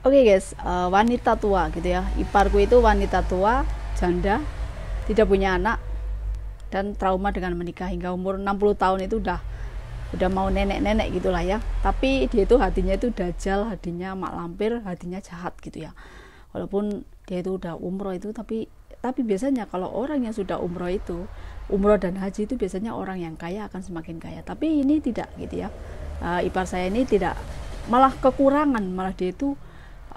Oke guys, wanita tua gitu ya. Iparku itu wanita tua, janda, tidak punya anak, dan trauma dengan menikah hingga umur 60 tahun itu udah mau nenek-nenek gitulah ya. Tapi dia itu hatinya itu dajal, hatinya mak lampir, hatinya jahat gitu ya. Walaupun dia itu udah umroh itu, tapi biasanya kalau orang yang sudah umroh dan haji itu biasanya orang yang kaya akan semakin kaya. Tapi ini tidak gitu ya. Ipar saya ini tidak, malah kekurangan, malah dia itu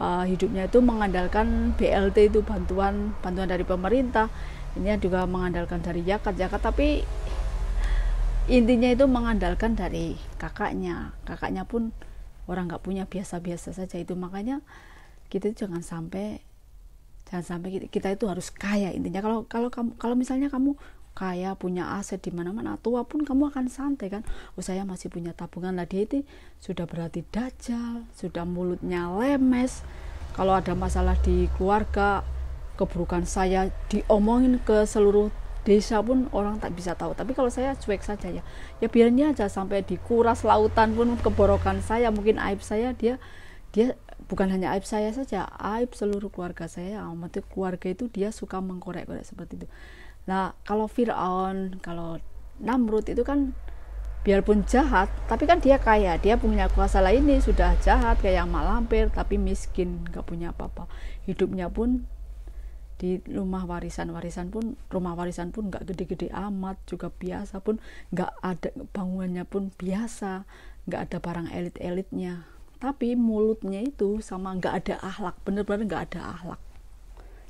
hidupnya itu mengandalkan BLT, itu bantuan dari pemerintah. Ini juga mengandalkan dari zakat, tapi intinya itu mengandalkan dari kakaknya pun orang nggak punya, biasa-biasa saja. Itu makanya kita jangan sampai kita itu harus kaya. Intinya kalau misalnya kamu kaya, punya aset di mana-mana, tua pun kamu akan santai kan. Oh, saya masih punya tabungan lah. Dia itu sudah berarti dajal, sudah mulutnya lemes. Kalau ada masalah di keluarga, keburukan saya diomongin ke seluruh desa pun orang tak bisa tahu. Tapi kalau saya cuek saja ya biarnya aja, sampai dikuras lautan pun keborokan saya, mungkin aib saya, dia bukan hanya aib saya saja, aib seluruh keluarga saya. Maksudnya keluarga itu dia suka mengkorek-korek seperti itu. Nah, kalau Fir'aun, kalau Namrud itu kan biarpun jahat, tapi kan dia kaya, dia punya kuasa. Lah ini sudah jahat kayak mak lampir, tapi miskin, gak punya apa-apa. Hidupnya pun di rumah warisan pun gak gede-gede amat, juga biasa pun, gak ada bangunannya pun biasa, gak ada barang elit-elitnya. Tapi mulutnya itu sama gak ada akhlak, bener-bener gak ada akhlak.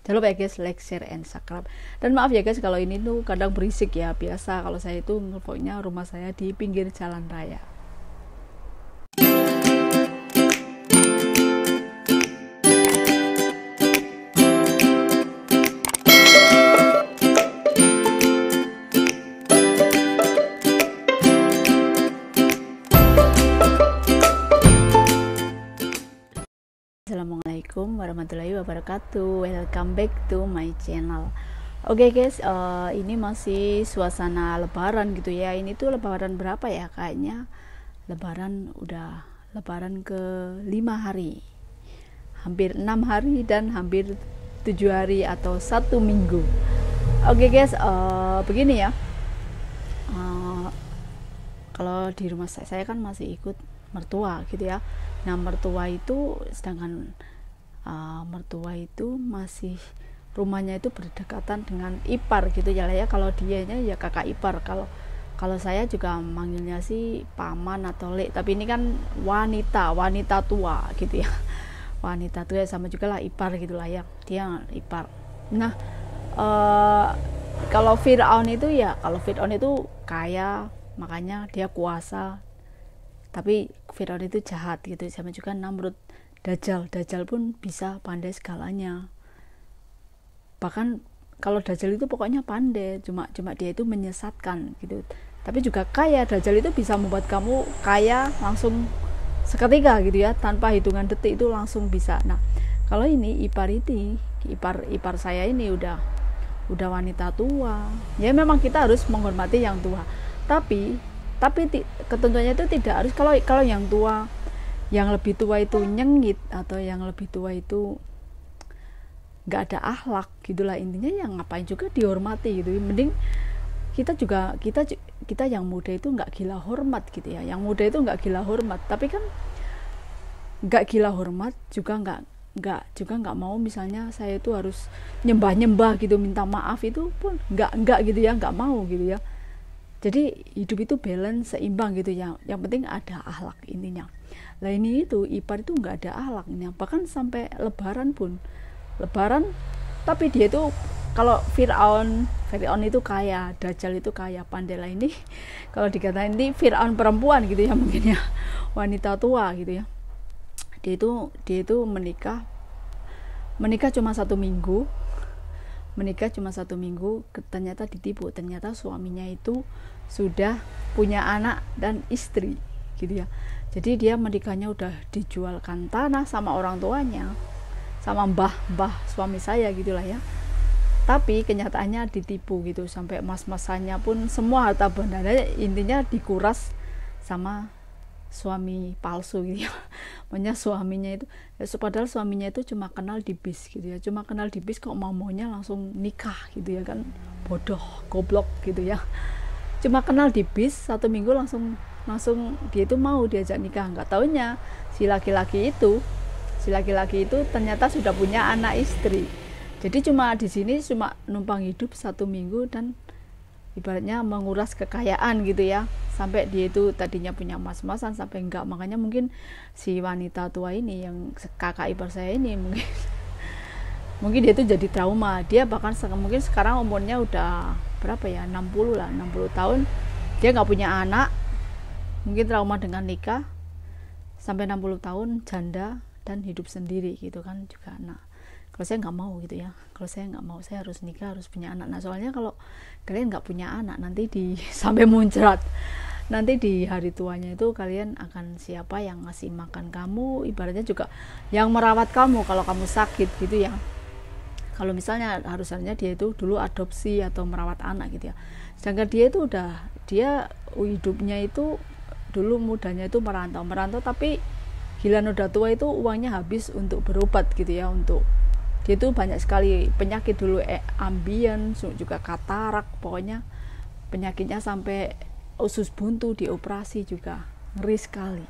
Jangan lupa ya guys, like, share, and subscribe. Dan maaf ya guys kalau ini tuh kadang berisik ya, biasa kalau saya itu pokoknya rumah saya di pinggir jalan raya. Assalamualaikum warahmatullahi wabarakatuh. Welcome back to my channel. Oke guys, ini masih suasana lebaran gitu ya. Ini tuh lebaran berapa ya? Kayaknya lebaran ke 5 hari, hampir 6 hari dan hampir 7 hari atau 1 minggu. Oke guys, begini ya. Kalau di rumah saya kan masih ikut mertua gitu ya. Nah, mertua itu masih rumahnya itu berdekatan dengan ipar gitu ya. Kalau dianya ya kakak ipar. Kalau saya juga manggilnya sih paman atau lek, tapi ini kan wanita tua gitu ya. Wanita tua sama juga lah ipar gitulah ya. Dia ipar. Nah, kalau Fir'aun itu kaya, makanya dia kuasa. Tapi Fir'aun itu jahat gitu, sama juga Namrud, dajal pun bisa pandai segalanya. Bahkan kalau dajal itu pokoknya pandai, cuma dia itu menyesatkan gitu. Tapi juga kaya, dajal itu bisa membuat kamu kaya langsung seketika gitu ya, tanpa hitungan detik itu langsung bisa. Nah, kalau ini ipar saya ini udah wanita tua. Ya memang kita harus menghormati yang tua. Tapi ketentuannya itu tidak harus, kalau yang tua, yang lebih tua itu nyengit, atau yang lebih tua itu nggak ada akhlak gitulah. Intinya yang ngapain juga dihormati gitu. Mending kita yang muda itu nggak gila hormat gitu ya. Yang muda itu nggak gila hormat, tapi kan nggak gila hormat juga nggak mau misalnya saya itu harus nyembah gitu, minta maaf itu pun nggak gitu ya, nggak mau gitu ya. Jadi hidup itu balance, seimbang gitu ya. Yang penting ada akhlak intinya. Lah ini itu ipar itu nggak ada akhlaknya. Bahkan sampai lebaran, tapi dia itu, kalau Fir'aun itu kaya, dajal itu kaya, pandai lah ini. Kalau dikatain ini Fir'aun perempuan gitu ya, mungkin ya, wanita tua gitu ya. Dia itu menikah cuma 1 minggu. Ternyata ditipu. Ternyata suaminya itu sudah punya anak dan istri gitu ya. Jadi dia menikahnya udah dijualkan tanah sama orang tuanya, sama mbah suami saya gitulah ya. Tapi kenyataannya ditipu gitu, sampai mas-masannya pun semua harta bendanya intinya dikuras sama suami palsu gitu ya. Makanya suaminya itu padahal suaminya itu cuma kenal di bis gitu ya, cuma kenal di bis kok maunya langsung nikah gitu ya kan, bodoh, goblok gitu ya. Cuma kenal di bis 1 minggu langsung dia itu mau diajak nikah. Nggak taunya si laki-laki itu ternyata sudah punya anak istri. Jadi cuma di sini cuma numpang hidup 1 minggu dan ibaratnya menguras kekayaan gitu ya, sampai dia itu tadinya punya emas-emasan sampai enggak. Makanya mungkin si wanita tua ini yang kakak ipar saya ini mungkin dia itu jadi trauma. Dia bahkan mungkin sekarang umurnya udah berapa ya, 60 tahun, dia nggak punya anak, mungkin trauma dengan nikah sampai 60 tahun janda dan hidup sendiri gitu kan juga. Nah kalau saya nggak mau gitu ya, kalau saya nggak mau, saya harus nikah, harus punya anak. Nah soalnya kalau kalian nggak punya anak nanti sampai muncrat, nanti di hari tuanya itu kalian akan siapa yang ngasih makan kamu, ibaratnya juga yang merawat kamu kalau kamu sakit gitu ya. Kalau misalnya harusnya dia itu dulu adopsi atau merawat anak gitu ya, sedangkan dia hidupnya itu dulu mudanya itu merantau tapi giliran udah tua itu uangnya habis untuk berobat gitu ya. Untuk dia itu banyak sekali penyakit dulu, ambien juga katarak, pokoknya penyakitnya sampai usus buntu, dioperasi juga, ngeri sekali.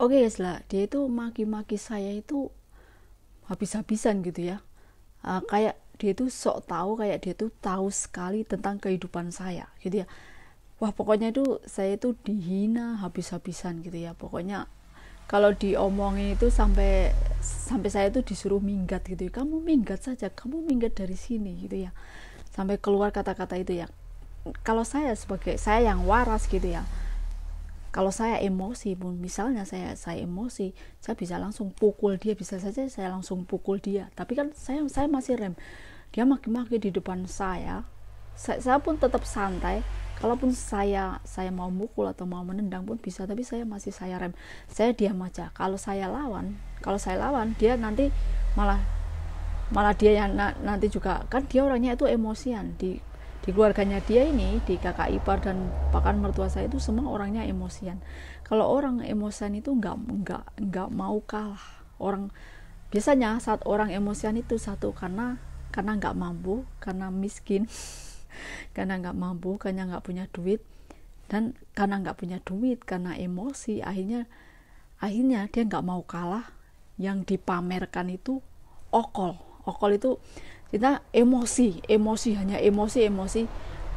Oke guys lah, dia itu maki-maki saya itu habis-habisan gitu ya. Kayak dia itu sok tahu, kayak dia itu tahu sekali tentang kehidupan saya gitu ya. Wah pokoknya itu saya itu dihina habis-habisan gitu ya. Pokoknya kalau diomongin itu sampai saya itu disuruh minggat gitu ya. Kamu minggat saja, kamu minggat dari sini gitu ya. Sampai keluar kata-kata itu ya. Kalau saya sebagai saya yang waras gitu ya, kalau saya emosi pun, misalnya saya emosi, saya bisa langsung pukul dia, bisa saja saya langsung pukul dia. Tapi kan saya masih rem. Dia maki-maki di depan saya pun tetap santai. Kalaupun saya mau mukul atau mau menendang pun bisa, tapi saya rem, saya diam aja. Kalau saya lawan dia nanti malah dia yang nanti juga kan, dia orangnya itu emosian. Di keluarganya dia ini, di kakak ipar dan bahkan mertua saya itu semua orangnya emosian. Kalau orang emosian itu nggak mau kalah. Orang biasanya saat orang emosian itu satu karena nggak mampu, karena miskin, karena nggak mampu, karena nggak punya duit, dan karena nggak punya duit, karena emosi, akhirnya dia nggak mau kalah. Yang dipamerkan itu okol itu kita emosi, hanya emosi.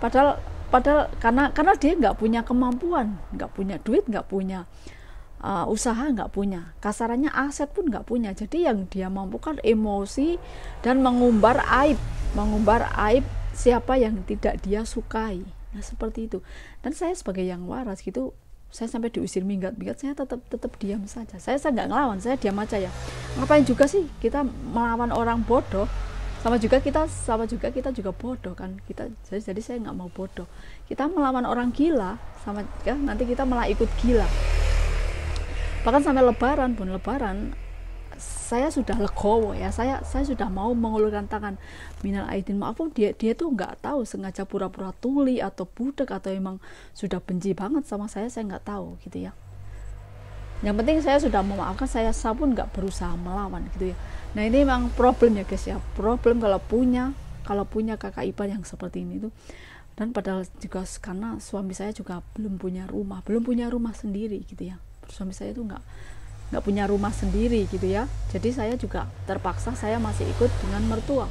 Padahal karena dia nggak punya kemampuan, nggak punya duit, nggak punya usaha, nggak punya, kasarannya aset pun nggak punya. Jadi yang dia mampukan emosi dan mengumbar aib siapa yang tidak dia sukai. Nah seperti itu. Dan saya sebagai yang waras gitu, saya sampai diusir minggat, saya tetap diam saja. Saya nggak ngelawan, saya diam aja ya. Ngapain juga sih kita melawan orang bodoh? Sama juga kita juga bodoh kan. Jadi saya nggak mau bodoh. Kita melawan orang gila, sama ya, nanti kita malah ikut gila. Bahkan sampai lebaran saya sudah legowo ya, saya sudah mau mengulurkan tangan minal aidin maaf. Dia tuh nggak tahu, sengaja pura-pura tuli atau budak atau emang sudah benci banget sama saya nggak tahu gitu ya. Yang penting saya sudah memaafkan, saya pun nggak berusaha melawan gitu ya. Nah ini memang problem ya guys ya, problem kalau punya kakak ipar yang seperti ini tuh. Dan padahal juga karena suami saya juga belum punya rumah sendiri gitu ya. Suami saya itu nggak punya rumah sendiri gitu ya. Jadi saya juga terpaksa saya masih ikut dengan mertua.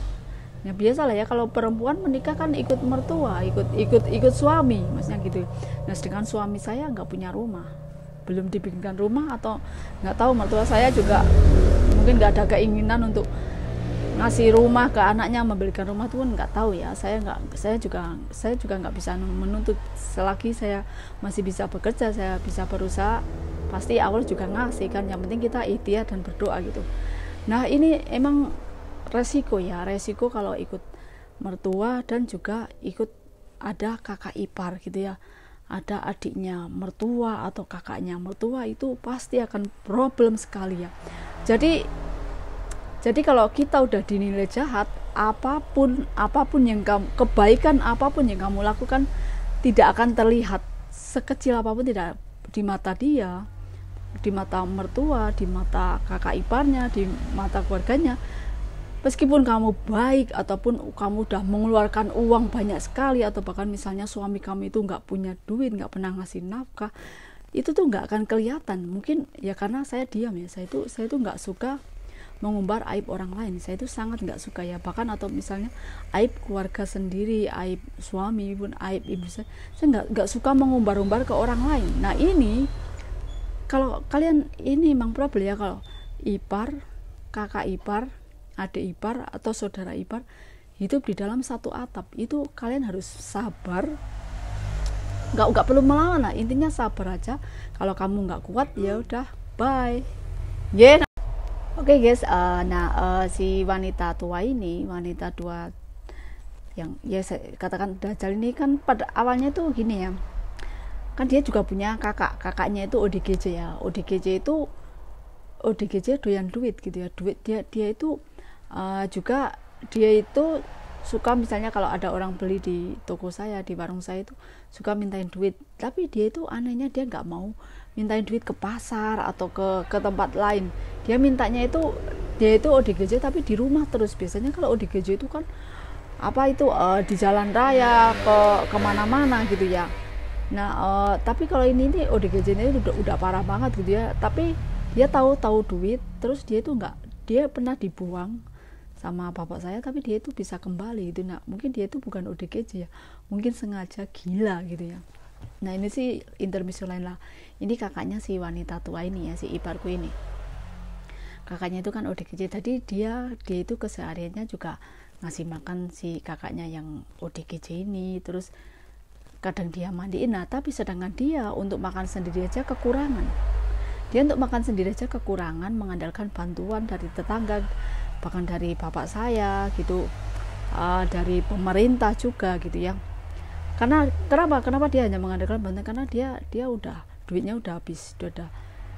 Ya biasalah ya, kalau perempuan menikah kan ikut mertua, ikut suami maksudnya gitu. Nah sedangkan suami saya nggak punya rumah, belum dibikinkan rumah, atau nggak tahu, mertua saya juga mungkin nggak ada keinginan untuk ngasih rumah ke anaknya, membelikan rumah itu pun nggak tahu ya. Saya juga nggak bisa menuntut. Selagi saya masih bisa bekerja, saya bisa berusaha, pasti Allah juga ngasih kan. Yang penting kita ikhtiar dan berdoa gitu. Nah ini emang resiko kalau ikut mertua dan juga ikut ada kakak ipar gitu ya, ada adiknya mertua atau kakaknya mertua, itu pasti akan problem sekali ya. Jadi kalau kita udah dinilai jahat, apapun yang kebaikan apapun yang kamu lakukan tidak akan terlihat, sekecil apapun tidak di mata dia, di mata mertua, di mata kakak iparnya, di mata keluarganya, meskipun kamu baik ataupun kamu udah mengeluarkan uang banyak sekali, atau bahkan misalnya suami kamu itu nggak punya duit, nggak pernah ngasih nafkah, itu tuh nggak akan kelihatan. Mungkin ya karena saya diam ya, saya tuh nggak suka mengumbar aib orang lain, saya itu sangat nggak suka ya. Bahkan atau misalnya aib keluarga sendiri, aib suami pun, aib ibu saya nggak suka mengumbar-umbar ke orang lain. Nah ini kalau kalian ini memang problem ya, kalau ipar, kakak ipar, adik ipar atau saudara ipar hidup di dalam satu atap, itu kalian harus sabar, nggak perlu melawan lah, intinya sabar aja. Kalau kamu nggak kuat ya udah bye yeah. Oke guys, si wanita tua ini, wanita tua yang ya saya katakan dajal ini kan pada awalnya tuh gini ya, kan dia juga punya kakaknya itu ODGJ ya. ODGJ doyan duit gitu ya, duit dia itu juga dia itu suka, misalnya kalau ada orang beli di toko saya, di warung saya itu suka mintain duit, tapi dia itu anehnya dia nggak mau mintain duit ke pasar atau ke tempat lain. Dia mintanya itu, dia itu ODGJ tapi di rumah terus. Biasanya kalau ODGJ itu kan di jalan raya kemana-mana gitu ya. Nah tapi kalau ini ODGJ ini udah parah banget gitu ya. Tapi dia tahu duit, terus dia itu dia pernah dibuang sama bapak saya, tapi dia itu bisa kembali gitu. Nah mungkin dia itu bukan ODGJ ya, mungkin sengaja gila gitu ya. Nah ini sih intermezzo lain lah. Ini kakaknya si wanita tua ini ya, si iparku ini, kakaknya itu kan ODGJ. Jadi dia itu kesehariannya juga ngasih makan si kakaknya yang ODGJ ini, terus kadang dia mandiin. Nah tapi sedangkan dia untuk makan sendiri aja kekurangan, mengandalkan bantuan dari tetangga, bahkan dari bapak saya gitu, dari pemerintah juga gitu ya. Karena kenapa dia hanya mengandalkan bantuan, karena dia udah duitnya udah habis,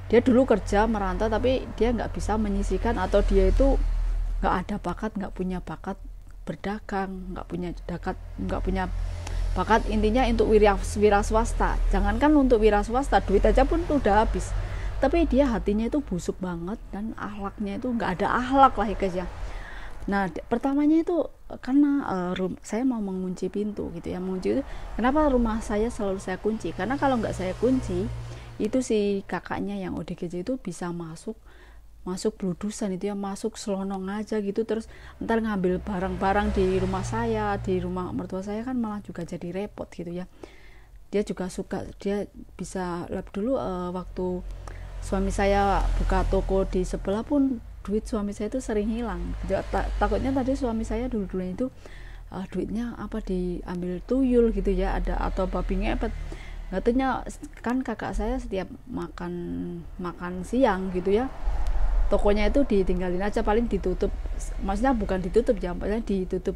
dia dulu kerja merantau tapi dia nggak bisa menyisihkan, atau dia itu nggak punya bakat berdagang, nggak punya bakat intinya untuk wira swasta. Jangankan untuk wira swasta, duit aja pun udah habis. Tapi dia hatinya itu busuk banget, dan akhlaknya itu nggak ada akhlak lah ya guys ya. Nah pertamanya itu karena saya mau mengunci pintu gitu ya, kenapa rumah saya selalu saya kunci, karena kalau nggak saya kunci itu si kakaknya yang ODGJ itu bisa masuk bludusan itu ya, masuk selonong aja gitu, terus ntar ngambil barang-barang di rumah saya, di rumah mertua saya, kan malah juga jadi repot gitu ya. Dia juga suka, dia bisa dulu waktu suami saya buka toko di sebelah pun duit suami saya itu sering hilang. Takutnya tadi suami saya dulu itu duitnya diambil tuyul gitu ya, atau babi ngepet. Katanya kan kakak saya setiap makan siang gitu ya, tokonya itu ditinggalin aja, paling ditutup, maksudnya bukan ditutup ya, paling ditutup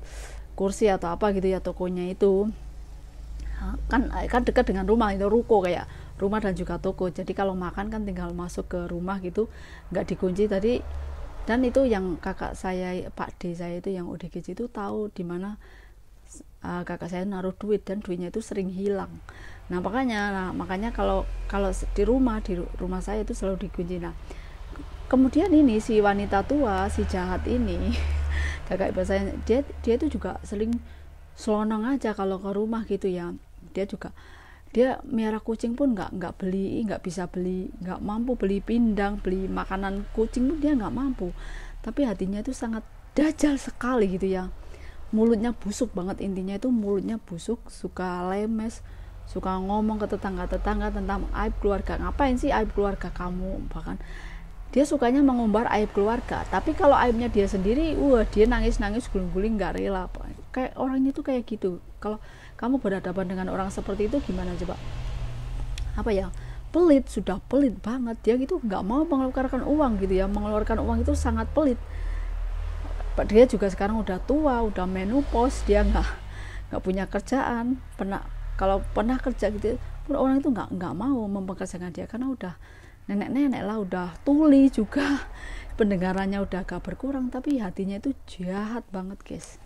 kursi atau apa gitu ya tokonya itu. Kan dekat dengan rumah, itu ruko, kayak rumah dan juga toko. Jadi kalau makan kan tinggal masuk ke rumah gitu, nggak dikunci tadi. Dan itu yang kakak saya, Pak D saya itu yang ODGJ itu tahu di mana kakak saya naruh duit, dan duitnya itu sering hilang. Nah makanya kalau di rumah saya itu selalu dikunci. Nah kemudian ini si wanita tua, si jahat ini kakak ibu saya, dia itu juga sering selonong aja kalau ke rumah gitu ya. Dia miara kucing pun nggak mampu beli pindang, beli makanan kucing pun dia nggak mampu. Tapi hatinya itu sangat dajal sekali gitu ya. Mulutnya busuk banget, intinya itu mulutnya busuk, suka lemes, suka ngomong ke tetangga tentang aib keluarga. Ngapain sih aib keluarga kamu? Bahkan dia sukanya mengumbar aib keluarga, tapi kalau aibnya dia sendiri, dia nangis guling-guling, nggak rela. Kayak orangnya tuh kayak gitu. Kalau kamu berhadapan dengan orang seperti itu gimana coba? Pelit, sudah pelit banget dia gitu, nggak mau mengeluarkan uang gitu ya. Mengeluarkan uang itu sangat pelit. Dia juga sekarang udah tua, udah menopause, dia nggak punya kerjaan. Kalau pernah kerja gitu, orang itu nggak mau mempekerjakan dia, karena udah nenek lah, udah tuli juga, pendengarannya udah agak berkurang, tapi hatinya itu jahat banget guys.